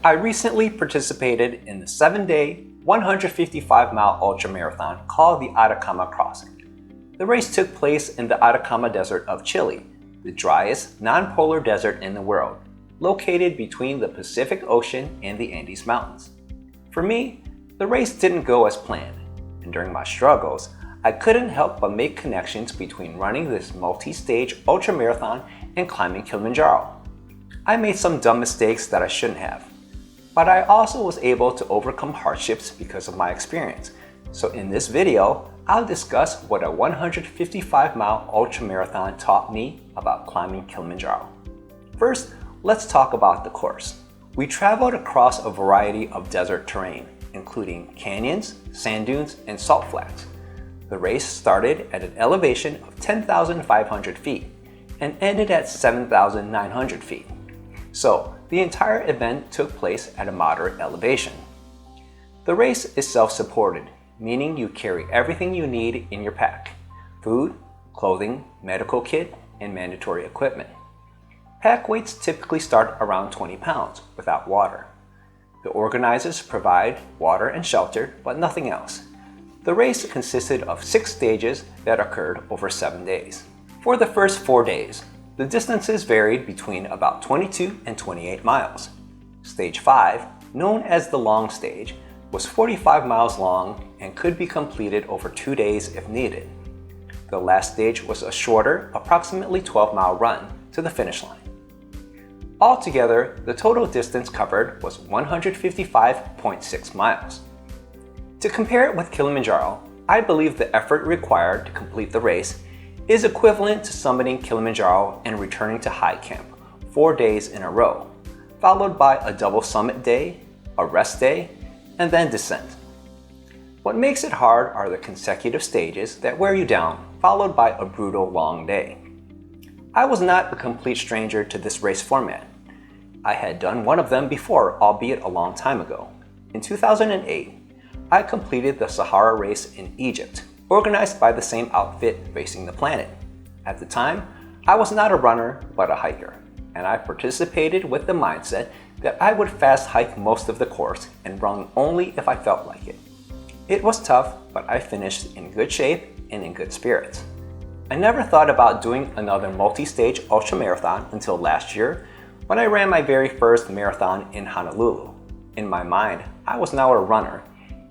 I recently participated in the 7-day, 155-mile ultramarathon called the Atacama Crossing. The race took place in the Atacama Desert of Chile, the driest, non-polar desert in the world, located between the Pacific Ocean and the Andes Mountains. For me, the race didn't go as planned, and during my struggles, I couldn't help but make connections between running this multi-stage ultramarathon and climbing Kilimanjaro. I made some dumb mistakes that I shouldn't have, but I also was able to overcome hardships because of my experience. So in this video, I'll discuss what a 155-mile ultramarathon taught me about climbing Kilimanjaro. First, let's talk about the course. We traveled across a variety of desert terrain, including canyons, sand dunes, and salt flats. The race started at an elevation of 10,500 feet and ended at 7,900 feet. So, the entire event took place at a moderate elevation. The race is self-supported, meaning you carry everything you need in your pack: food, clothing, medical kit, and mandatory equipment. Pack weights typically start around 20 pounds without water. The organizers provide water and shelter, but nothing else. The race consisted of 6 stages that occurred over 7 days. For the first 4 days, the distances varied between about 22 and 28 miles. Stage 5, known as the long stage, was 45 miles long and could be completed over 2 days if needed. The last stage was a shorter, approximately 12-mile run to the finish line. Altogether, the total distance covered was 155.6 miles. To compare it with Kilimanjaro, I believe the effort required to complete the race is equivalent to summiting Kilimanjaro and returning to high camp 4 days in a row, followed by a double summit day, a rest day, and then descent. What makes it hard are the consecutive stages that wear you down, followed by a brutal long day. I was not a complete stranger to this race format. I had done one of them before, albeit a long time ago. In 2008, I completed the Sahara Race in Egypt, organized by the same outfit Racing the Planet. At the time, I was not a runner, but a hiker, and I participated with the mindset that I would fast hike most of the course and run only if I felt like it. It was tough, but I finished in good shape and in good spirits. I never thought about doing another multi-stage ultramarathon until last year when I ran my very first marathon in Honolulu. In my mind, I was now a runner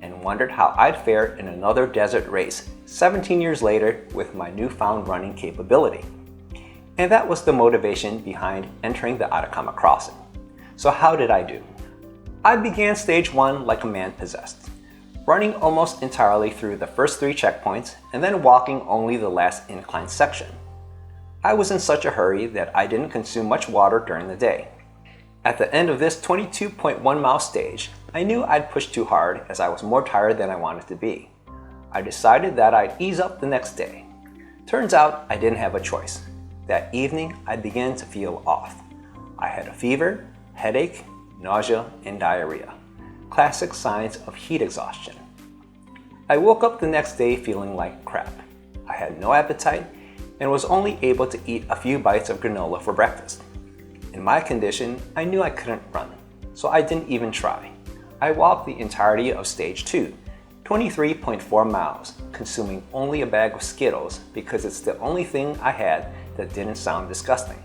and wondered how I'd fare in another desert race 17 years later with my newfound running capability. And that was the motivation behind entering the Atacama Crossing. So how did I do? I began stage 1 like a man possessed, running almost entirely through the first 3 checkpoints and then walking only the last incline section. I was in such a hurry that I didn't consume much water during the day. At the end of this 22.1 mile stage, I knew I'd pushed too hard as I was more tired than I wanted to be. I decided that I'd ease up the next day. Turns out I didn't have a choice. That evening, I began to feel off. I had a fever, headache, nausea, and diarrhea. Classic signs of heat exhaustion. I woke up the next day feeling like crap. I had no appetite and was only able to eat a few bites of granola for breakfast. In my condition, I knew I couldn't run, so I didn't even try. I walked the entirety of stage 2, 23.4 miles, consuming only a bag of Skittles because it's the only thing I had that didn't sound disgusting.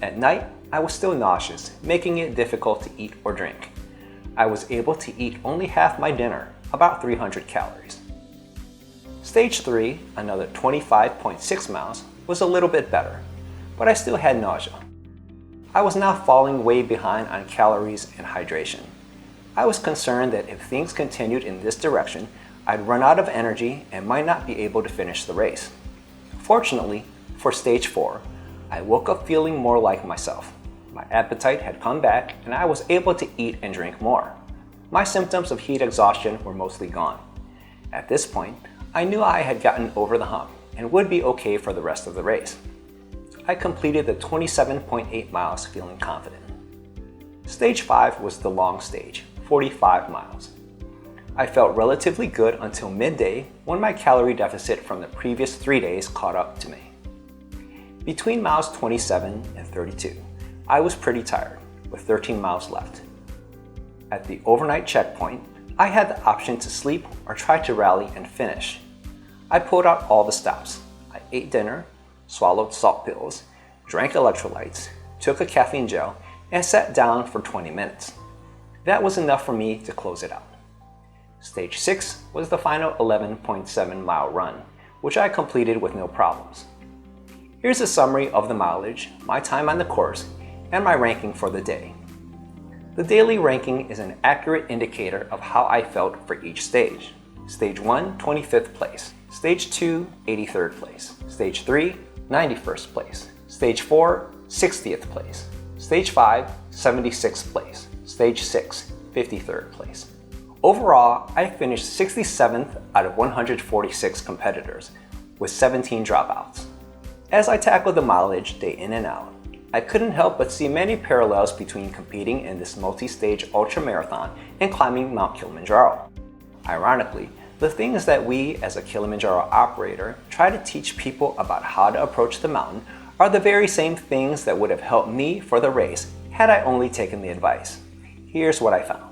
At night, I was still nauseous, making it difficult to eat or drink. I was able to eat only half my dinner, about 300 calories. Stage 3, another 25.6 miles, was a little bit better, but I still had nausea. I was now falling way behind on calories and hydration. I was concerned that if things continued in this direction, I'd run out of energy and might not be able to finish the race. Fortunately, for stage 4, I woke up feeling more like myself. My appetite had come back and I was able to eat and drink more. My symptoms of heat exhaustion were mostly gone. At this point, I knew I had gotten over the hump and would be okay for the rest of the race. I completed the 27.8 miles feeling confident. Stage 5 was the long stage, 45 miles. I felt relatively good until midday when my calorie deficit from the previous 3 days caught up to me. Between miles 27 and 32, I was pretty tired, with 13 miles left. At the overnight checkpoint, I had the option to sleep or try to rally and finish. I pulled out all the stops. I ate dinner, swallowed salt pills, drank electrolytes, took a caffeine gel, and sat down for 20 minutes. That was enough for me to close it out. Stage 6 was the final 11.7 mile run, which I completed with no problems. Here's a summary of the mileage, my time on the course, and my ranking for the day. The daily ranking is an accurate indicator of how I felt for each stage. Stage 1, 25th place. Stage 2, 83rd place. Stage 3, 91st place. Stage 4, 60th place. Stage 5, 76th place. Stage 6, 53rd place. Overall, I finished 67th out of 146 competitors, with 17 dropouts. As I tackled the mileage day in and out, I couldn't help but see many parallels between competing in this multi-stage ultramarathon and climbing Mount Kilimanjaro. Ironically, the things that we as a Kilimanjaro operator try to teach people about how to approach the mountain are the very same things that would have helped me for the race had I only taken the advice. Here's what I found.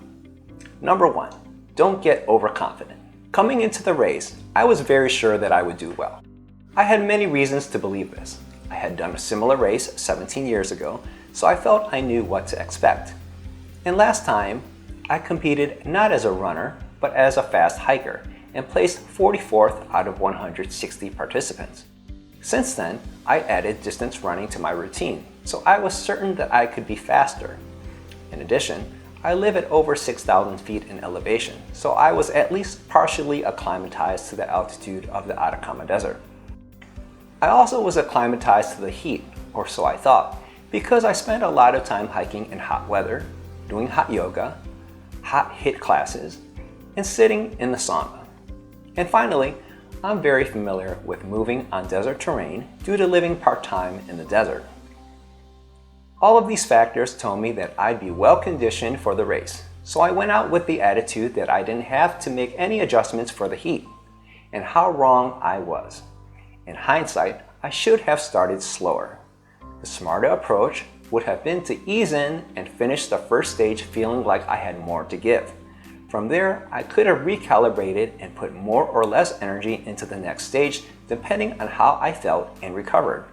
Number 1, don't get overconfident. Coming into the race, I was very sure that I would do well. I had many reasons to believe this. I had done a similar race 17 years ago, so I felt I knew what to expect. And last time, I competed not as a runner, but as a fast hiker, and placed 44th out of 160 participants. Since then, I added distance running to my routine, so I was certain that I could be faster. In addition, I live at over 6,000 feet in elevation, so I was at least partially acclimatized to the altitude of the Atacama Desert. I also was acclimatized to the heat, or so I thought, because I spent a lot of time hiking in hot weather, doing hot yoga, hot HIIT classes, and sitting in the sauna. And finally, I'm very familiar with moving on desert terrain due to living part-time in the desert. All of these factors told me that I'd be well conditioned for the race, so I went out with the attitude that I didn't have to make any adjustments for the heat. And how wrong I was. In hindsight, I should have started slower. The smarter approach would have been to ease in and finish the first stage feeling like I had more to give. From there, I could have recalibrated and put more or less energy into the next stage depending on how I felt and recovered.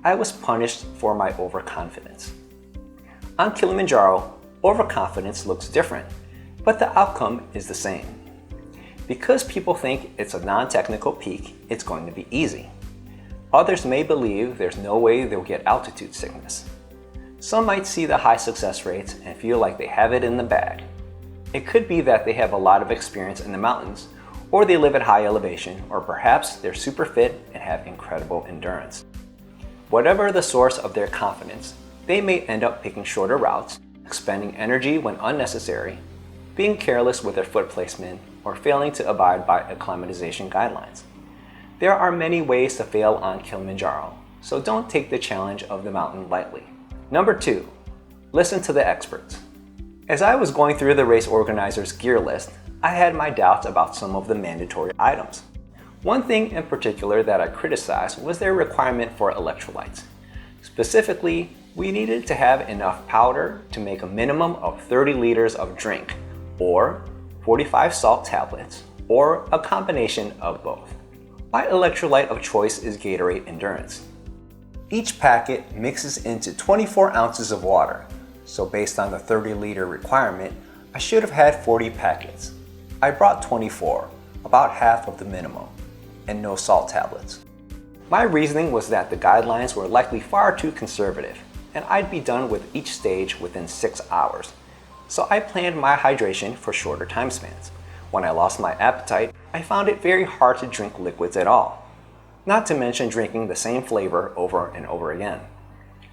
I was punished for my overconfidence. On Kilimanjaro, overconfidence looks different, but the outcome is the same. Because people think it's a non-technical peak, it's going to be easy. Others may believe there's no way they'll get altitude sickness. Some might see the high success rates and feel like they have it in the bag. It could be that they have a lot of experience in the mountains, or they live at high elevation, or perhaps they're super fit and have incredible endurance. Whatever the source of their confidence, they may end up picking shorter routes, expending energy when unnecessary, being careless with their foot placement, or failing to abide by acclimatization guidelines. There are many ways to fail on Kilimanjaro, so don't take the challenge of the mountain lightly. Number 2, listen to the experts. As I was going through the race organizer's gear list, I had my doubts about some of the mandatory items. One thing in particular that I criticized was their requirement for electrolytes. Specifically, we needed to have enough powder to make a minimum of 30 liters of drink, or 45 salt tablets, or a combination of both. My electrolyte of choice is Gatorade Endurance. Each packet mixes into 24 ounces of water, so based on the 30-liter requirement, I should have had 40 packets. I brought 24, about half of the minimum, and no salt tablets. My reasoning was that the guidelines were likely far too conservative, and I'd be done with each stage within 6 hours. So I planned my hydration for shorter time spans. When I lost my appetite, I found it very hard to drink liquids at all, not to mention drinking the same flavor over and over again.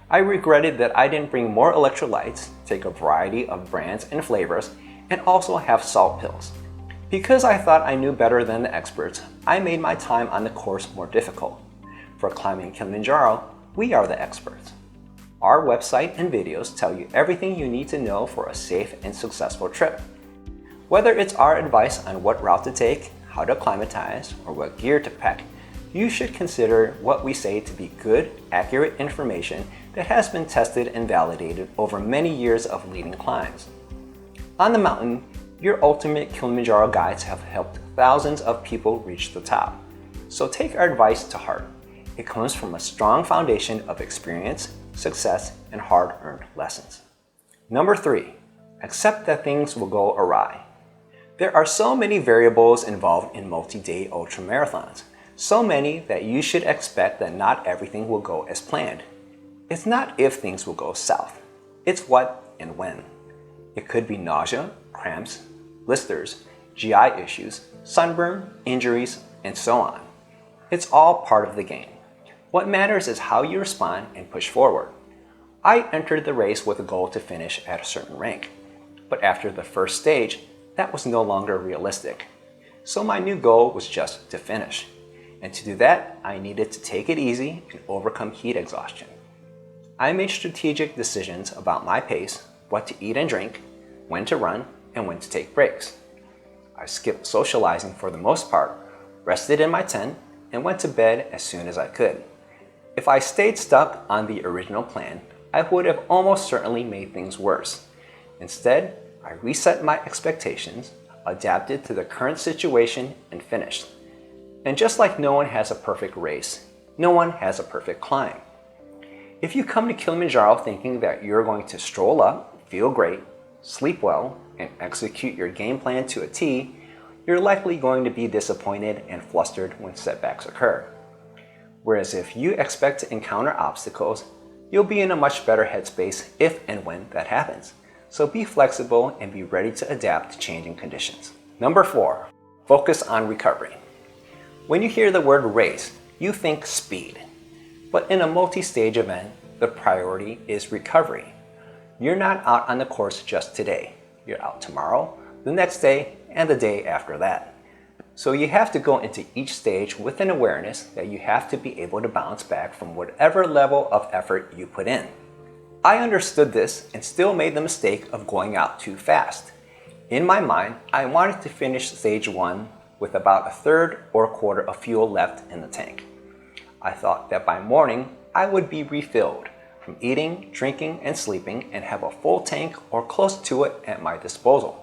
I regretted that I didn't bring more electrolytes, take a variety of brands and flavors, and also have salt pills. Because I thought I knew better than the experts, I made my time on the course more difficult. For climbing Kilimanjaro, we are the experts. Our website and videos tell you everything you need to know for a safe and successful trip. Whether it's our advice on what route to take, how to acclimatize, or what gear to pack, you should consider what we say to be good, accurate information that has been tested and validated over many years of leading climbs. On the mountain, your ultimate Kilimanjaro guides have helped thousands of people reach the top. So take our advice to heart. It comes from a strong foundation of experience, success, and hard-earned lessons. Number 3, accept that things will go awry. There are so many variables involved in multi-day ultramarathons, so many that you should expect that not everything will go as planned. It's not if things will go south, it's what and when. It could be nausea, cramps, blisters, GI issues, sunburn, injuries, and so on. It's all part of the game. What matters is how you respond and push forward. I entered the race with a goal to finish at a certain rank, but after the first stage, that was no longer realistic. So my new goal was just to finish. And to do that, I needed to take it easy and overcome heat exhaustion. I made strategic decisions about my pace, what to eat and drink, when to run, and when to take breaks. I skipped socializing for the most part, rested in my tent, and went to bed as soon as I could. If I stayed stuck on the original plan, I would have almost certainly made things worse. Instead, I reset my expectations, adapted to the current situation, and finished. And just like no one has a perfect race, no one has a perfect climb. If you come to Kilimanjaro thinking that you're going to stroll up, feel great, sleep well, and execute your game plan to a T, you're likely going to be disappointed and flustered when setbacks occur. Whereas if you expect to encounter obstacles, you'll be in a much better headspace if and when that happens. So be flexible and be ready to adapt to changing conditions. Number 4, focus on recovery. When you hear the word race, you think speed. But in a multi-stage event, the priority is recovery. You're not out on the course just today. You're out tomorrow, the next day, and the day after that. So you have to go into each stage with an awareness that you have to be able to bounce back from whatever level of effort you put in. I understood this and still made the mistake of going out too fast. In my mind, I wanted to finish stage 1 with about a third or a quarter of fuel left in the tank. I thought that by morning, I would be refilled from eating, drinking, and sleeping and have a full tank or close to it at my disposal.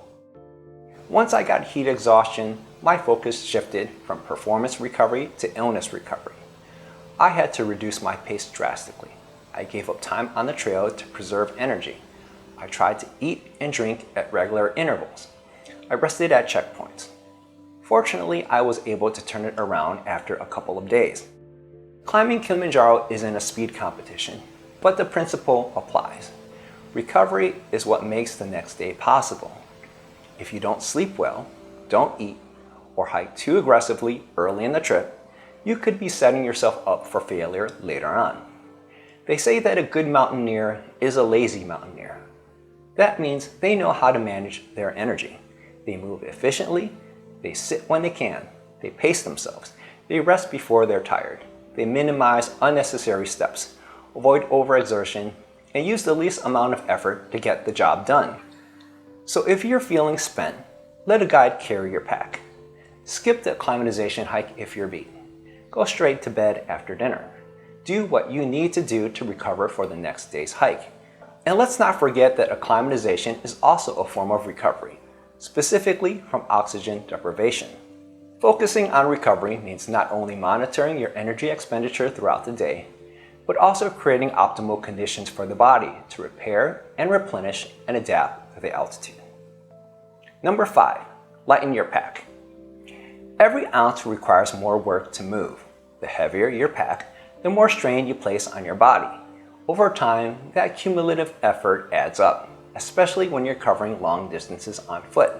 Once I got heat exhaustion, my focus shifted from performance recovery to illness recovery. I had to reduce my pace drastically. I gave up time on the trail to preserve energy. I tried to eat and drink at regular intervals. I rested at checkpoints. Fortunately, I was able to turn it around after a couple of days. Climbing Kilimanjaro isn't a speed competition, but the principle applies. Recovery is what makes the next day possible. If you don't sleep well, don't eat, or hike too aggressively early in the trip, you could be setting yourself up for failure later on. They say that a good mountaineer is a lazy mountaineer. That means they know how to manage their energy. They move efficiently, they sit when they can, they pace themselves, they rest before they're tired, they minimize unnecessary steps, avoid overexertion, and use the least amount of effort to get the job done. So if you're feeling spent, let a guide carry your pack. Skip the acclimatization hike if you're beat. Go straight to bed after dinner. Do what you need to do to recover for the next day's hike. And let's not forget that acclimatization is also a form of recovery, specifically from oxygen deprivation. Focusing on recovery means not only monitoring your energy expenditure throughout the day, but also creating optimal conditions for the body to repair and replenish and adapt to the altitude. Number 5, lighten your pack. Every ounce requires more work to move. The heavier your pack, the more strain you place on your body. Over time, that cumulative effort adds up, especially when you're covering long distances on foot.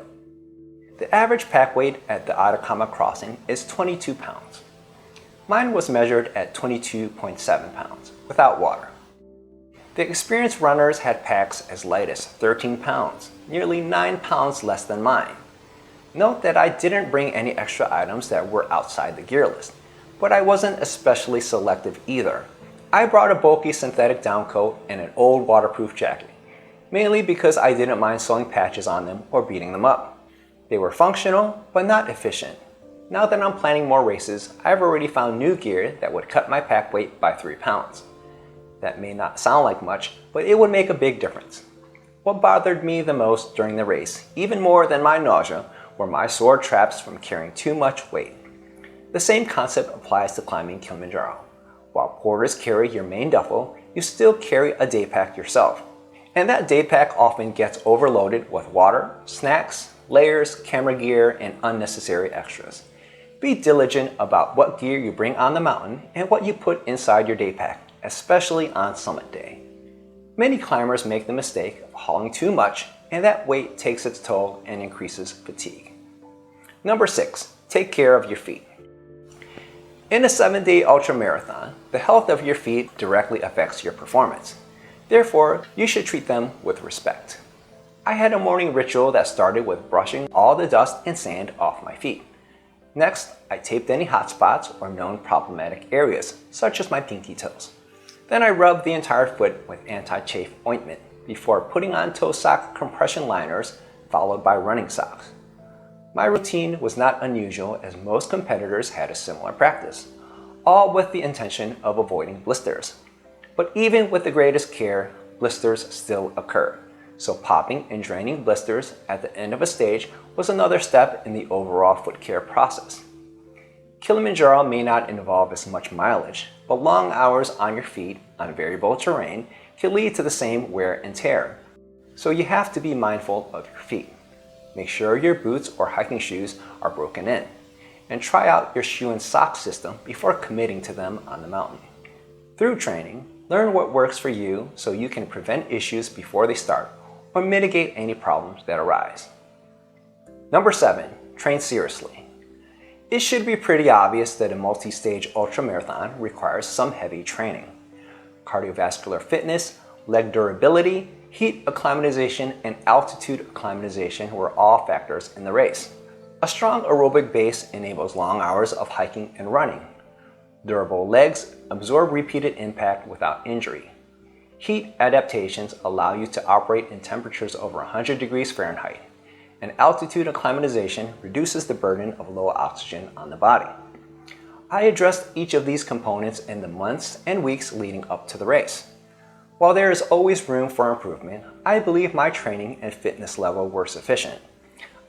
The average pack weight at the Atacama Crossing is 22 pounds. Mine was measured at 22.7 pounds, without water. The experienced runners had packs as light as 13 pounds, nearly 9 pounds less than mine. Note that I didn't bring any extra items that were outside the gear list, but I wasn't especially selective either. I brought a bulky synthetic downcoat and an old waterproof jacket, mainly because I didn't mind sewing patches on them or beating them up. They were functional, but not efficient. Now that I'm planning more races, I've already found new gear that would cut my pack weight by 3 pounds. That may not sound like much, but it would make a big difference. What bothered me the most during the race, even more than my nausea, were my sore traps from carrying too much weight. The same concept applies to climbing Kilimanjaro. While porters carry your main duffel, you still carry a day pack yourself. And that day pack often gets overloaded with water, snacks, layers, camera gear, and unnecessary extras. Be diligent about what gear you bring on the mountain and what you put inside your day pack, especially on summit day. Many climbers make the mistake of hauling too much, and that weight takes its toll and increases fatigue. Number 6, take care of your feet. In a 7-day ultramarathon, the health of your feet directly affects your performance. Therefore, you should treat them with respect. I had a morning ritual that started with brushing all the dust and sand off my feet. Next, I taped any hot spots or known problematic areas, such as my pinky toes. Then I rubbed the entire foot with anti-chafe ointment before putting on toe sock compression liners, followed by running socks. My routine was not unusual as most competitors had a similar practice, all with the intention of avoiding blisters. But even with the greatest care, blisters still occur, so popping and draining blisters at the end of a stage was another step in the overall foot care process. Kilimanjaro may not involve as much mileage, but long hours on your feet on variable terrain can lead to the same wear and tear, so you have to be mindful of your feet. Make sure your boots or hiking shoes are broken in, and try out your shoe and sock system before committing to them on the mountain. Through training, learn what works for you so you can prevent issues before they start or mitigate any problems that arise. Number 7, train seriously. It should be pretty obvious that a multi-stage ultramarathon requires some heavy training. Cardiovascular fitness, leg durability, heat acclimatization, and altitude acclimatization were all factors in the race. A strong aerobic base enables long hours of hiking and running. Durable legs absorb repeated impact without injury. Heat adaptations allow you to operate in temperatures over 100 degrees Fahrenheit, and altitude acclimatization reduces the burden of low oxygen on the body. I addressed each of these components in the months and weeks leading up to the race. While there is always room for improvement, I believe my training and fitness level were sufficient.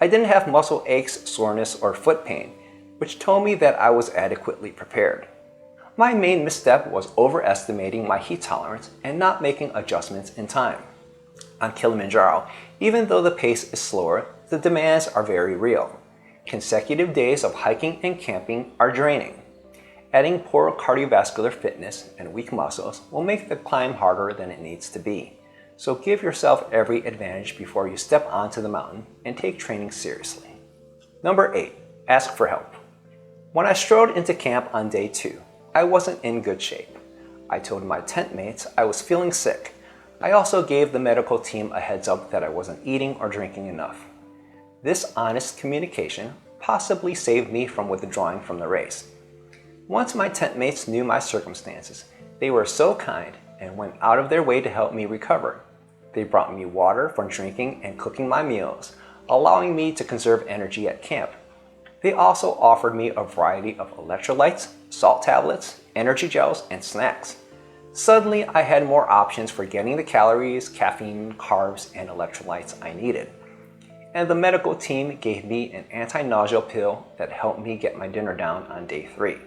I didn't have muscle aches, soreness, or foot pain, which told me that I was adequately prepared. My main misstep was overestimating my heat tolerance and not making adjustments in time. On Kilimanjaro, even though the pace is slower, the demands are very real. Consecutive days of hiking and camping are draining. Adding poor cardiovascular fitness and weak muscles will make the climb harder than it needs to be. So give yourself every advantage before you step onto the mountain and take training seriously. Number 8, ask for help. When I strode into camp on day 2, I wasn't in good shape. I told my tent mates I was feeling sick. I also gave the medical team a heads up that I wasn't eating or drinking enough. This honest communication possibly saved me from withdrawing from the race. Once my tent mates knew my circumstances, they were so kind and went out of their way to help me recover. They brought me water for drinking and cooking my meals, allowing me to conserve energy at camp. They also offered me a variety of electrolytes, salt tablets, energy gels, and snacks. Suddenly, I had more options for getting the calories, caffeine, carbs, and electrolytes I needed. And the medical team gave me an anti-nausea pill that helped me get my dinner down on day 3.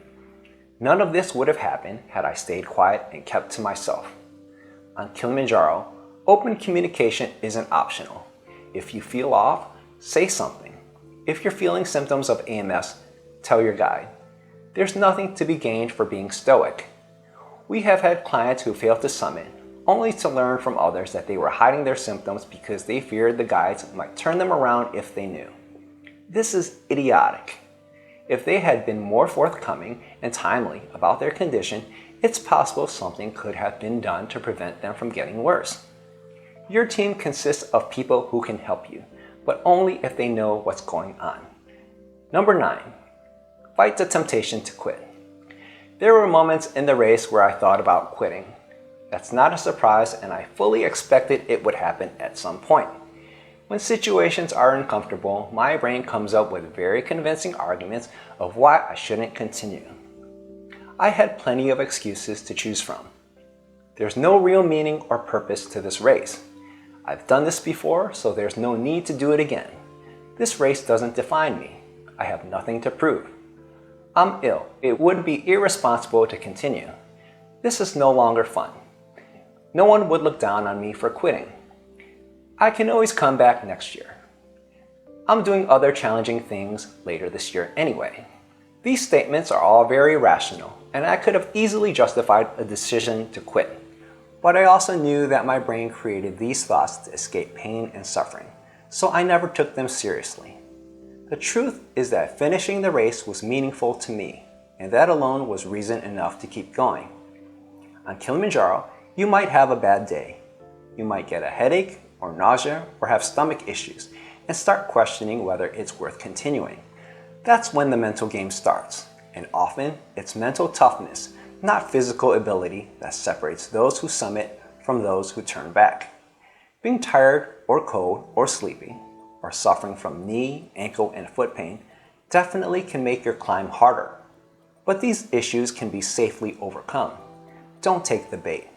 None of this would have happened had I stayed quiet and kept to myself. On Kilimanjaro, open communication isn't optional. If you feel off, say something. If you're feeling symptoms of AMS, tell your guide. There's nothing to be gained for being stoic. We have had clients who failed to summit, only to learn from others that they were hiding their symptoms because they feared the guides might turn them around if they knew. This is idiotic. If they had been more forthcoming and timely about their condition, it's possible something could have been done to prevent them from getting worse. Your team consists of people who can help you, but only if they know what's going on. Number 9, fight the temptation to quit. There were moments in the race where I thought about quitting. That's not a surprise, and I fully expected it would happen at some point. When situations are uncomfortable, my brain comes up with very convincing arguments of why I shouldn't continue. I had plenty of excuses to choose from. There's no real meaning or purpose to this race. I've done this before, so there's no need to do it again. This race doesn't define me. I have nothing to prove. I'm ill. It would be irresponsible to continue. This is no longer fun. No one would look down on me for quitting. I can always come back next year. I'm doing other challenging things later this year anyway. These statements are all very rational, and I could have easily justified a decision to quit. But I also knew that my brain created these thoughts to escape pain and suffering, so I never took them seriously. The truth is that finishing the race was meaningful to me, and that alone was reason enough to keep going. On Kilimanjaro, you might have a bad day. You might get a headache or nausea or have stomach issues and start questioning whether it's worth continuing. That's when the mental game starts, and often it's mental toughness, not physical ability, that separates those who summit from those who turn back. Being tired or cold or sleepy, or suffering from knee, ankle, and foot pain definitely can make your climb harder. But these issues can be safely overcome. Don't take the bait.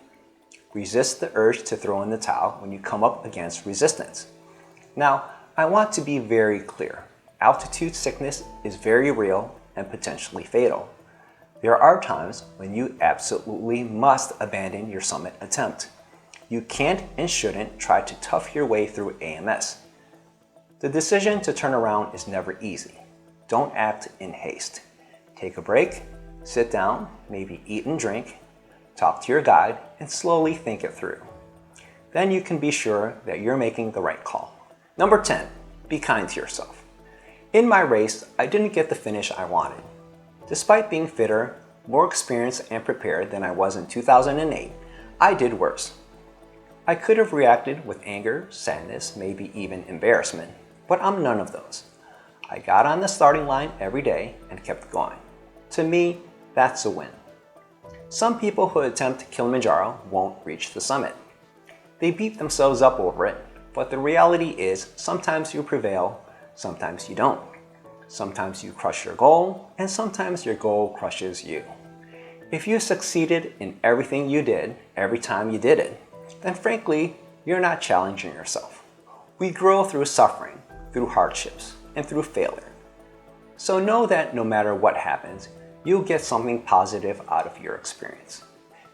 Resist the urge to throw in the towel when you come up against resistance. Now, I want to be very clear. Altitude sickness is very real and potentially fatal. There are times when you absolutely must abandon your summit attempt. You can't and shouldn't try to tough your way through AMS. The decision to turn around is never easy. Don't act in haste. Take a break, sit down, maybe eat and drink, talk to your guide, and slowly think it through. Then you can be sure that you're making the right call. Number 10, be kind to yourself. In my race, I didn't get the finish I wanted. Despite being fitter, more experienced, and prepared than I was in 2008, I did worse. I could have reacted with anger, sadness, maybe even embarrassment, but I'm none of those. I got on the starting line every day and kept going. To me, that's a win. Some people who attempt Kilimanjaro won't reach the summit. They beat themselves up over it, but the reality is sometimes you prevail, sometimes you don't. Sometimes you crush your goal, and sometimes your goal crushes you. If you succeeded in everything you did, every time you did it, then frankly, you're not challenging yourself. We grow through suffering, through hardships, and through failure. So know that no matter what happens, you'll get something positive out of your experience.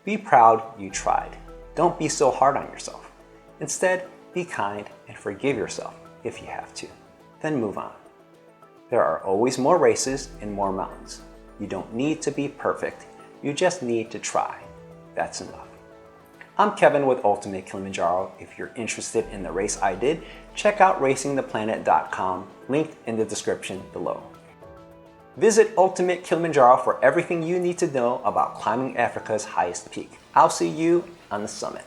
Be proud you tried. Don't be so hard on yourself. Instead, be kind and forgive yourself if you have to. Then move on. There are always more races and more mountains. You don't need to be perfect. You just need to try. That's enough. I'm Kevin with Ultimate Kilimanjaro. If you're interested in the race I did, check out racingtheplanet.com, linked in the description below. Visit Ultimate Kilimanjaro for everything you need to know about climbing Africa's highest peak. I'll see you on the summit.